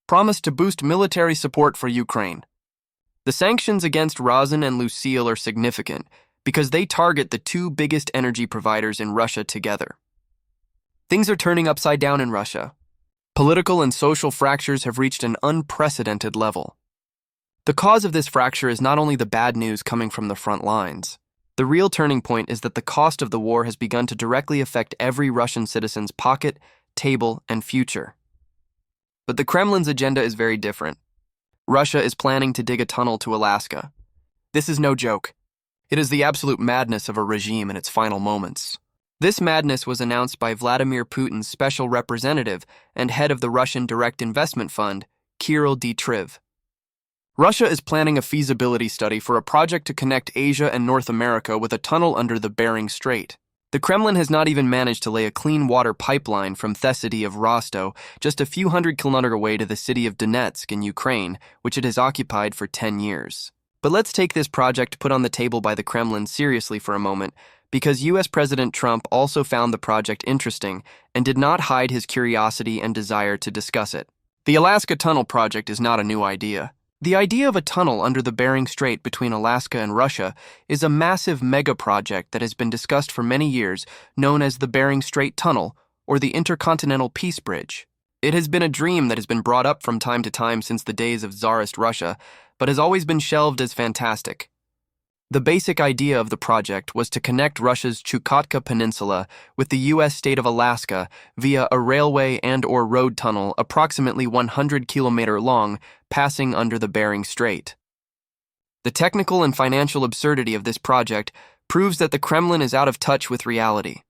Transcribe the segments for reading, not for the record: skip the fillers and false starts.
promised to boost military support for Ukraine. The sanctions against Resign and Lucille are significant because they target the two biggest energy providers in Russia together. Things are turning upside down in Russia. Political and social fractures have reached an unprecedented level. The cause of this fracture is not only the bad news coming from the front lines. The real turning point is that the cost of the war has begun to directly affect every Russian citizen's pocket, table, and future. But the Kremlin's agenda is very different. Russia is planning to dig a tunnel to Alaska. This is no joke. It is the absolute madness of a regime in its final moments. This madness was announced by Vladimir Putin's special representative and head of the Russian Direct Investment Fund, Kirill Dmitriev. Russia is planning a feasibility study for a project to connect Asia and North America with a tunnel under the Bering Strait. The Kremlin has not even managed to lay a clean water pipeline from the city of Rostov, just a few hundred kilometers away to the city of Donetsk in Ukraine, which it has occupied for 10 years. But let's take this project put on the table by the Kremlin seriously for a moment, because US President Trump also found the project interesting and did not hide his curiosity and desire to discuss it. The Alaska Tunnel project is not a new idea. The idea of a tunnel under the Bering Strait between Alaska and Russia is a massive mega-project that has been discussed for many years, known as the Bering Strait Tunnel or the Intercontinental Peace Bridge. It has been a dream that has been brought up from time to time since the days of Tsarist Russia, but has always been shelved as fantastic. The basic idea of the project was to connect Russia's Chukotka Peninsula with the U.S. state of Alaska via a railway and/or road tunnel approximately 100 kilometers long, passing under the Bering Strait. The technical and financial absurdity of this project proves that the Kremlin is out of touch with reality.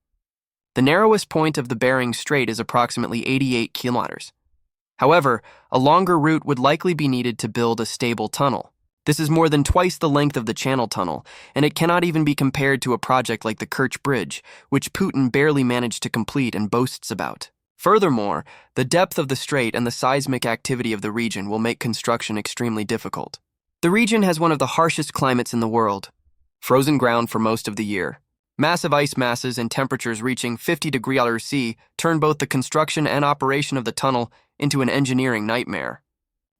The narrowest point of the Bering Strait is approximately 88 kilometers. However, a longer route would likely be needed to build a stable tunnel. This is more than twice the length of the Channel Tunnel, and it cannot even be compared to a project like the Kerch Bridge, which Putin barely managed to complete and boasts about. Furthermore, the depth of the strait and the seismic activity of the region will make construction extremely difficult. The region has one of the harshest climates in the world. Frozen ground for most of the year. Massive ice masses and temperatures reaching 50 degrees C turn both the construction and operation of the tunnel into an engineering nightmare.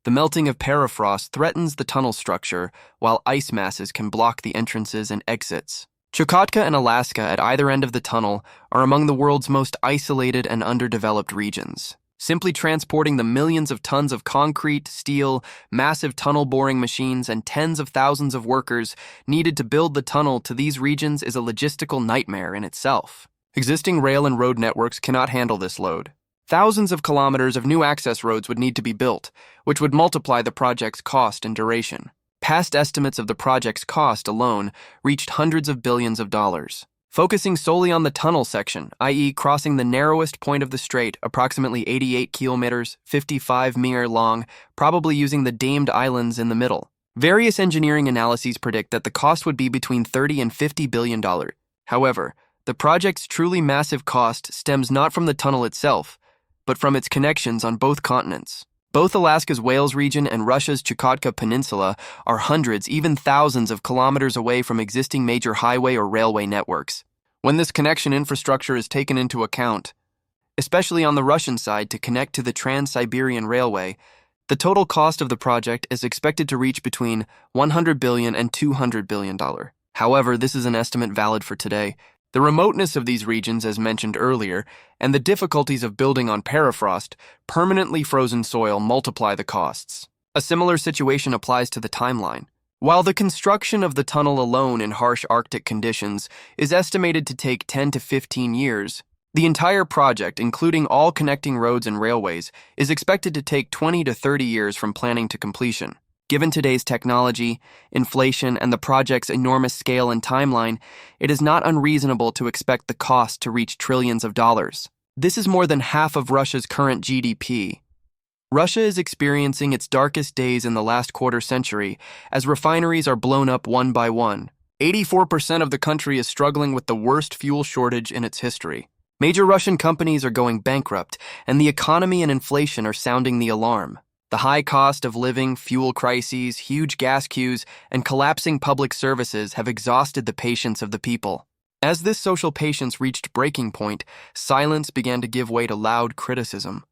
The melting of permafrost threatens the tunnel structure, while ice masses can block the entrances and exits. Chukotka and Alaska at either end of the tunnel are among the world's most isolated and underdeveloped regions. Simply transporting the millions of tons of concrete, steel, massive tunnel boring machines, and tens of thousands of workers needed to build the tunnel to these regions is a logistical nightmare in itself. Existing rail and road networks cannot handle this load. Thousands of kilometers of new access roads would need to be built, which would multiply the project's cost and duration. Past estimates of the project's cost alone reached hundreds of billions of dollars. Focusing solely on the tunnel section, i.e. crossing the narrowest point of the strait, approximately 88 kilometers, 55 meters long, probably using the Damed Islands in the middle. Various engineering analyses predict that the cost would be between $30 and $50 billion. However, the project's truly massive cost stems not from the tunnel itself, but from its connections on both continents. Both Alaska's Wales region and Russia's Chukotka Peninsula are hundreds, even thousands of kilometers away from existing major highway or railway networks. When this connection infrastructure is taken into account, especially on the Russian side to connect to the Trans-Siberian Railway, the total cost of the project is expected to reach between $100 billion and $200 billion. However, this is an estimate valid for today. The remoteness of these regions, as mentioned earlier, and the difficulties of building on permafrost, permanently frozen soil multiply the costs. A similar situation applies to the timeline. While the construction of the tunnel alone in harsh Arctic conditions is estimated to take 10 to 15 years, the entire project, including all connecting roads and railways, is expected to take 20 to 30 years from planning to completion. Given today's technology, inflation, and the project's enormous scale and timeline, it is not unreasonable to expect the cost to reach trillions of dollars. This is more than half of Russia's current GDP. Russia is experiencing its darkest days in the last quarter century as refineries are blown up one by one. 84% of the country is struggling with the worst fuel shortage in its history. Major Russian companies are going bankrupt, and the economy and inflation are sounding the alarm. The high cost of living, fuel crises, huge gas queues, and collapsing public services have exhausted the patience of the people. As this social patience reached breaking point, silence began to give way to loud criticism.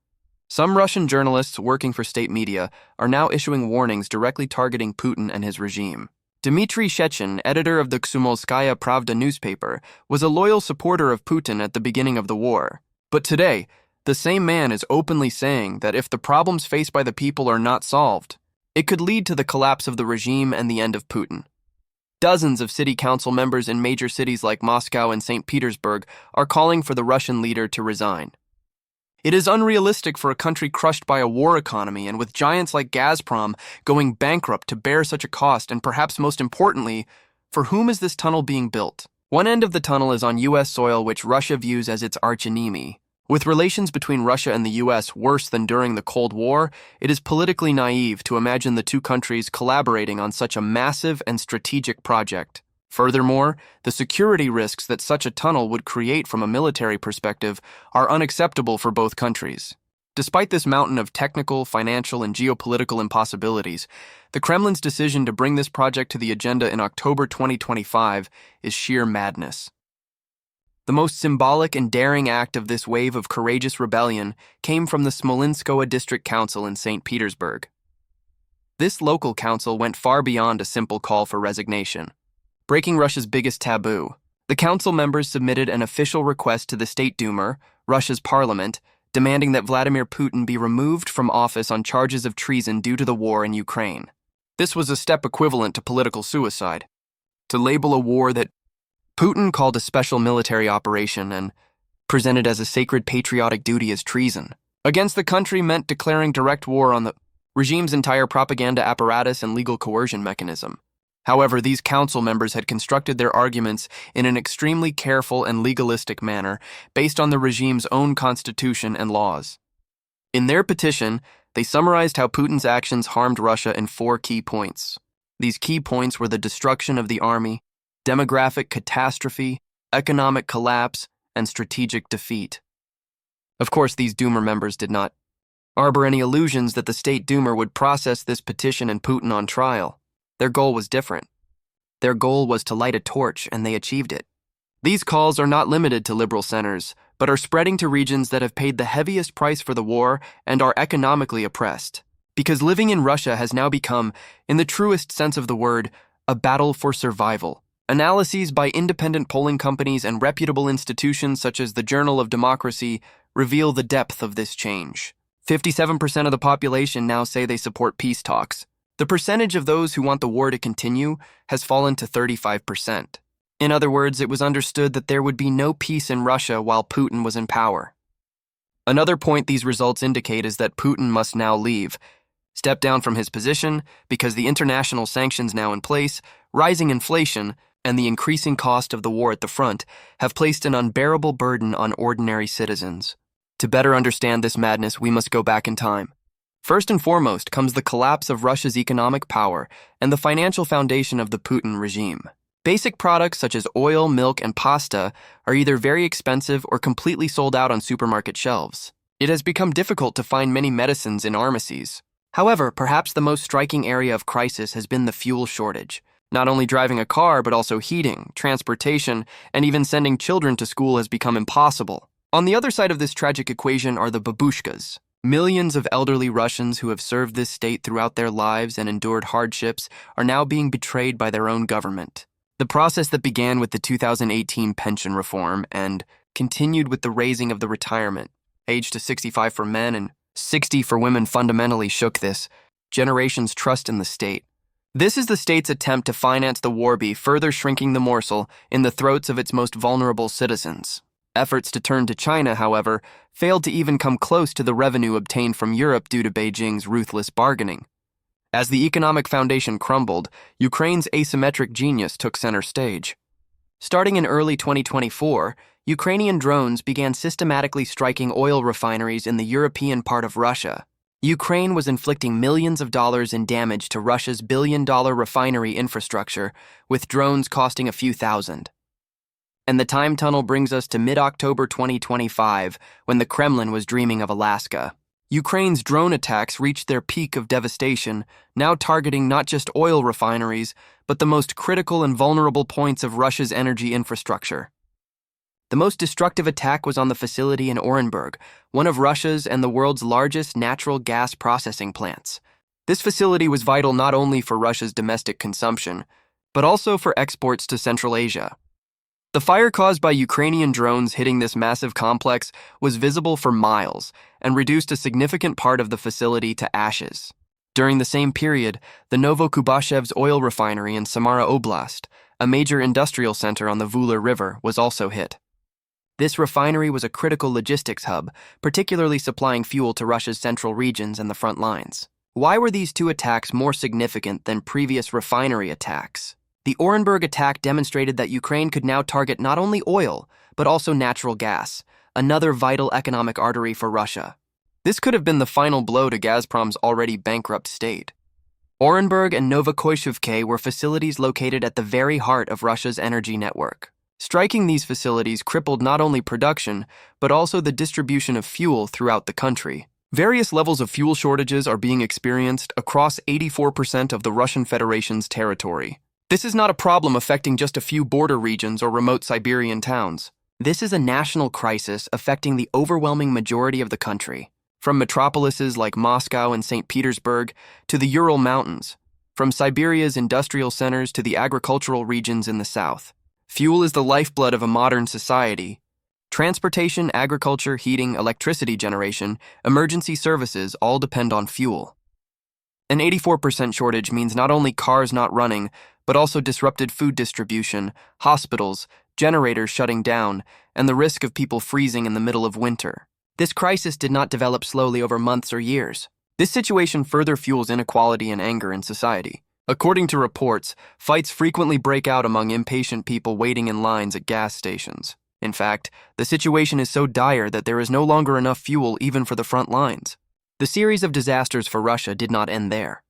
Some Russian journalists working for state media are now issuing warnings directly targeting Putin and his regime. Dmitry Shechin, editor of the Komsomolskaya Pravda newspaper, was a loyal supporter of Putin at the beginning of the war. But today, the same man is openly saying that if the problems faced by the people are not solved, it could lead to the collapse of the regime and the end of Putin. Dozens of city council members in major cities like Moscow and St. Petersburg are calling for the Russian leader to resign. It is unrealistic for a country crushed by a war economy and with giants like Gazprom going bankrupt to bear such a cost, and perhaps most importantly, for whom is this tunnel being built? One end of the tunnel is on U.S. soil, which Russia views as its archenemy. With relations between Russia and the U.S. worse than during the Cold War, it is politically naive to imagine the two countries collaborating on such a massive and strategic project. Furthermore, the security risks that such a tunnel would create from a military perspective are unacceptable for both countries. Despite this mountain of technical, financial, and geopolitical impossibilities, the Kremlin's decision to bring this project to the agenda in October 2025 is sheer madness. The most symbolic and daring act of this wave of courageous rebellion came from the Smolenskoye District Council in St. Petersburg. This local council went far beyond a simple call for resignation. Breaking Russia's biggest taboo, the council members submitted an official request to the State Duma, Russia's parliament, demanding that Vladimir Putin be removed from office on charges of treason due to the war in Ukraine. This was a step equivalent to political suicide. To label a war that Putin called a special military operation and presented as a sacred patriotic duty as treason against the country meant declaring direct war on the regime's entire propaganda apparatus and legal coercion mechanism. However, these council members had constructed their arguments in an extremely careful and legalistic manner based on the regime's own constitution and laws. In their petition, they summarized how Putin's actions harmed Russia in 4 key points. These key points were the destruction of the army, demographic catastrophe, economic collapse, and strategic defeat. Of course, these Duma members did not harbor any illusions that the State Duma would process this petition and Putin on trial. Their goal was different. Their goal was to light a torch, and they achieved it. These calls are not limited to liberal centers, but are spreading to regions that have paid the heaviest price for the war and are economically oppressed. Because living in Russia has now become, in the truest sense of the word, a battle for survival. Analyses by independent polling companies and reputable institutions such as the Journal of Democracy reveal the depth of this change. 57% of the population now say they support peace talks. The percentage of those who want the war to continue has fallen to 35%. In other words, it was understood that there would be no peace in Russia while Putin was in power. Another point these results indicate is that Putin must now leave, step down from his position, because the international sanctions now in place, rising inflation, and the increasing cost of the war at the front have placed an unbearable burden on ordinary citizens. To better understand this madness, we must go back in time. First and foremost comes the collapse of Russia's economic power and the financial foundation of the Putin regime. Basic products such as oil, milk, and pasta are either very expensive or completely sold out on supermarket shelves. It has become difficult to find many medicines in pharmacies. However, perhaps the most striking area of crisis has been the fuel shortage. Not only driving a car, but also heating, transportation, and even sending children to school has become impossible. On the other side of this tragic equation are the babushkas. Millions of elderly Russians who have served this state throughout their lives and endured hardships are now being betrayed by their own government. The process that began with the 2018 pension reform and continued with the raising of the retirement age to 65 for men and 60 for women fundamentally shook this generation's trust in the state. This is the state's attempt to finance the war, further shrinking the morsel in the throats of its most vulnerable citizens. Efforts to turn to China, however, failed to even come close to the revenue obtained from Europe due to Beijing's ruthless bargaining. As the economic foundation crumbled, Ukraine's asymmetric genius took center stage. Starting in early 2024, Ukrainian drones began systematically striking oil refineries in the European part of Russia. Ukraine was inflicting millions of dollars in damage to Russia's billion-dollar refinery infrastructure, with drones costing a few thousand. And the time tunnel brings us to mid-October 2025, when the Kremlin was dreaming of Alaska. Ukraine's drone attacks reached their peak of devastation, now targeting not just oil refineries, but the most critical and vulnerable points of Russia's energy infrastructure. The most destructive attack was on the facility in Orenburg, one of Russia's and the world's largest natural gas processing plants. This facility was vital not only for Russia's domestic consumption, but also for exports to Central Asia. The fire caused by Ukrainian drones hitting this massive complex was visible for miles and reduced a significant part of the facility to ashes. During the same period, the Novokubashev's oil refinery in Samara Oblast, a major industrial center on the Vula River, was also hit. This refinery was a critical logistics hub, particularly supplying fuel to Russia's central regions and the front lines. Why were these two attacks more significant than previous refinery attacks? The Orenburg attack demonstrated that Ukraine could now target not only oil, but also natural gas, another vital economic artery for Russia. This could have been the final blow to Gazprom's already bankrupt state. Orenburg and Novokoshevka were facilities located at the very heart of Russia's energy network. Striking these facilities crippled not only production, but also the distribution of fuel throughout the country. Various levels of fuel shortages are being experienced across 84% of the Russian Federation's territory. This is not a problem affecting just a few border regions or remote Siberian towns. This is a national crisis affecting the overwhelming majority of the country, from metropolises like Moscow and St. Petersburg to the Ural Mountains, from Siberia's industrial centers to the agricultural regions in the south. Fuel is the lifeblood of a modern society. Transportation, agriculture, heating, electricity generation, emergency services all depend on fuel. An 84% shortage means not only cars not running, but also disrupted food distribution, hospitals, generators shutting down, and the risk of people freezing in the middle of winter. This crisis did not develop slowly over months or years. This situation further fuels inequality and anger in society. According to reports, fights frequently break out among impatient people waiting in lines at gas stations. In fact, the situation is so dire that there is no longer enough fuel even for the front lines. The series of disasters for Russia did not end there.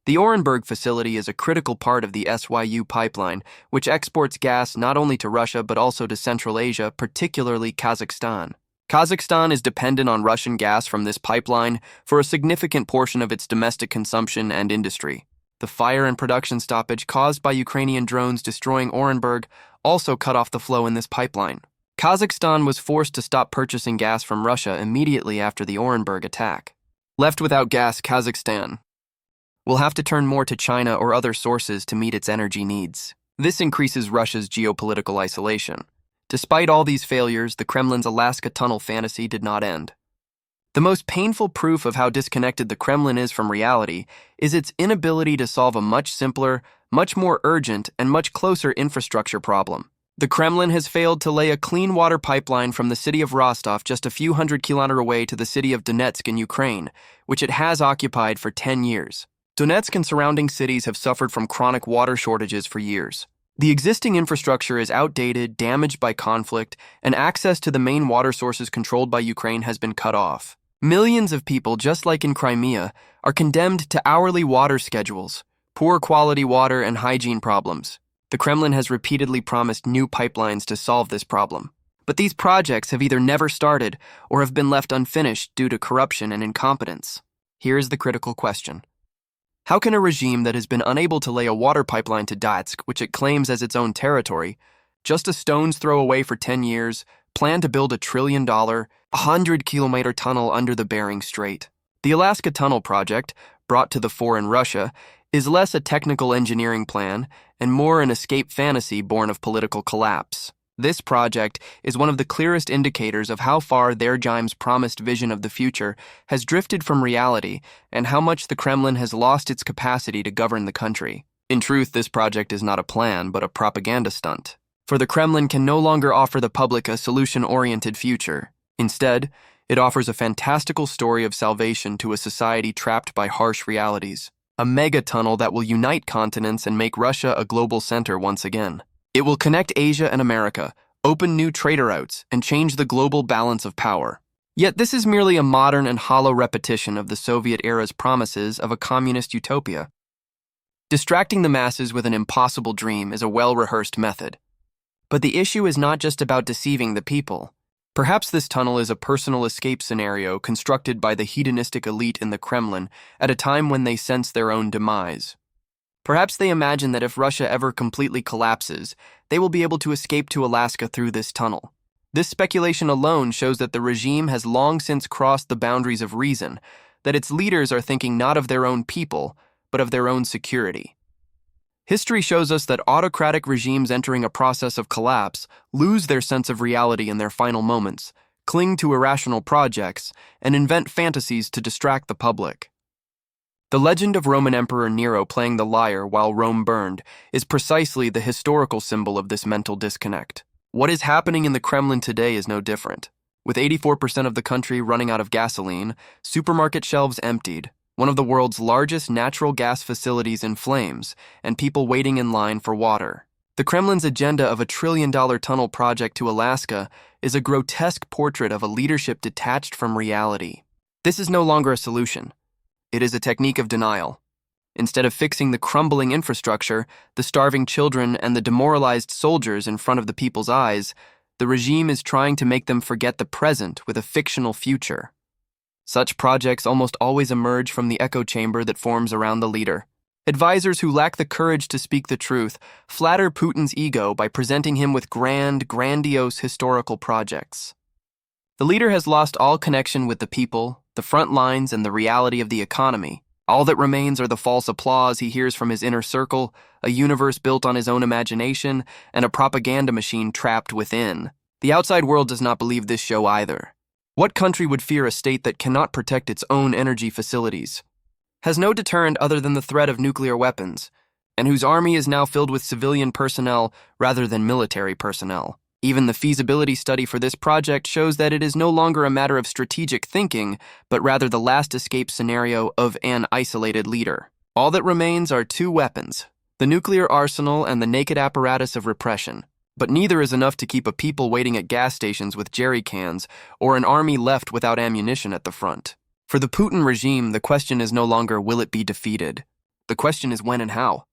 The Orenburg facility is a critical part of the SYU pipeline, which exports gas not only to Russia but also to Central Asia, particularly Kazakhstan. Kazakhstan is dependent on Russian gas from this pipeline for a significant portion of its domestic consumption and industry. The fire and production stoppage caused by Ukrainian drones destroying Orenburg also cut off the flow in this pipeline. Kazakhstan was forced to stop purchasing gas from Russia immediately after the Orenburg attack. Left without gas, Kazakhstan will have to turn more to China or other sources to meet its energy needs. This increases Russia's geopolitical isolation. Despite all these failures, the Kremlin's Alaska tunnel fantasy did not end. The most painful proof of how disconnected the Kremlin is from reality is its inability to solve a much simpler, much more urgent, and much closer infrastructure problem. The Kremlin has failed to lay a clean water pipeline from the city of Rostov just a few hundred kilometers away to the city of Donetsk in Ukraine, which it has occupied for 10 years. Donetsk and surrounding cities have suffered from chronic water shortages for years. The existing infrastructure is outdated, damaged by conflict, and access to the main water sources controlled by Ukraine has been cut off. Millions of people, just like in Crimea, are condemned to hourly water schedules, poor quality water, and hygiene problems. The Kremlin has repeatedly promised new pipelines to solve this problem. But these projects have either never started or have been left unfinished due to corruption and incompetence. Here is the critical question. How can a regime that has been unable to lay a water pipeline to Donetsk, which it claims as its own territory, just a stone's throw away for 10 years, plan to build $1 trillion, 100-kilometer tunnel under the Bering Strait? The Alaska Tunnel project, brought to the fore in Russia, is less a technical engineering plan and more an escape fantasy born of political collapse. This project is one of the clearest indicators of how far their regime's promised vision of the future has drifted from reality and how much the Kremlin has lost its capacity to govern the country. In truth, this project is not a plan, but a propaganda stunt. For the Kremlin can no longer offer the public a solution-oriented future. Instead, it offers a fantastical story of salvation to a society trapped by harsh realities. A mega-tunnel that will unite continents and make Russia a global center once again. It will connect Asia and America, open new trade routes, and change the global balance of power. Yet this is merely a modern and hollow repetition of the Soviet era's promises of a communist utopia. Distracting the masses with an impossible dream is a well-rehearsed method. But the issue is not just about deceiving the people. Perhaps this tunnel is a personal escape scenario constructed by the hedonistic elite in the Kremlin at a time when they sense their own demise. Perhaps they imagine that if Russia ever completely collapses, they will be able to escape to Alaska through this tunnel. This speculation alone shows that the regime has long since crossed the boundaries of reason, that its leaders are thinking not of their own people, but of their own security. History shows us that autocratic regimes entering a process of collapse lose their sense of reality in their final moments, cling to irrational projects, and invent fantasies to distract the public. The legend of Roman Emperor Nero playing the lyre while Rome burned is precisely the historical symbol of this mental disconnect. What is happening in the Kremlin today is no different. With 84% of the country running out of gasoline, supermarket shelves emptied, one of the world's largest natural gas facilities in flames, and people waiting in line for water. The Kremlin's agenda of a $1 trillion tunnel project to Alaska is a grotesque portrait of a leadership detached from reality. This is no longer a solution. It is a technique of denial. Instead of fixing the crumbling infrastructure, the starving children, and the demoralized soldiers in front of the people's eyes, the regime is trying to make them forget the present with a fictional future. Such projects almost always emerge from the echo chamber that forms around the leader. Advisors who lack the courage to speak the truth flatter Putin's ego by presenting him with grandiose historical projects. The leader has lost all connection with the people, the front lines, and the reality of the economy. All that remains are the false applause he hears from his inner circle, a universe built on his own imagination, and a propaganda machine trapped within. The outside world does not believe this show either. What country would fear a state that cannot protect its own energy facilities, has no deterrent other than the threat of nuclear weapons, and whose army is now filled with civilian personnel rather than military personnel? Even the feasibility study for this project shows that it is no longer a matter of strategic thinking, but rather the last escape scenario of an isolated leader. All that remains are two weapons, the nuclear arsenal and the naked apparatus of repression. But neither is enough to keep a people waiting at gas stations with jerry cans or an army left without ammunition at the front. For the Putin regime, the question is no longer will it be defeated. The question is when and how.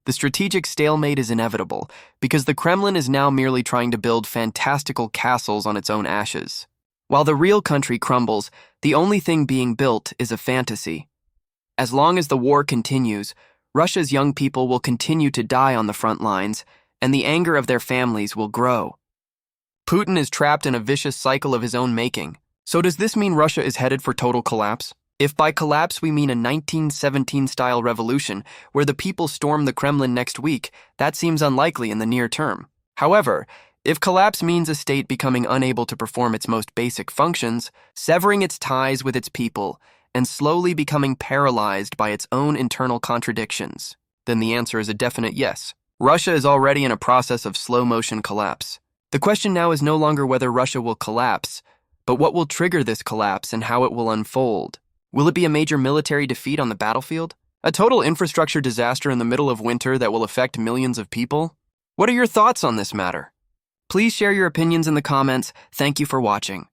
The strategic stalemate is inevitable because the Kremlin is now merely trying to build fantastical castles on its own ashes. While the real country crumbles, the only thing being built is a fantasy. As long as the war continues, Russia's young people will continue to die on the front lines, and the anger of their families will grow. Putin is trapped in a vicious cycle of his own making. So does this mean Russia is headed for total collapse? If by collapse we mean a 1917-style revolution where the people storm the Kremlin next week, that seems unlikely in the near term. However, if collapse means a state becoming unable to perform its most basic functions, severing its ties with its people, and slowly becoming paralyzed by its own internal contradictions, then the answer is a definite yes. Russia is already in a process of slow-motion collapse. The question now is no longer whether Russia will collapse, but what will trigger this collapse and how it will unfold. Will it be a major military defeat on the battlefield? A total infrastructure disaster in the middle of winter that will affect millions of people? What are your thoughts on this matter? Please share your opinions in the comments. Thank you for watching.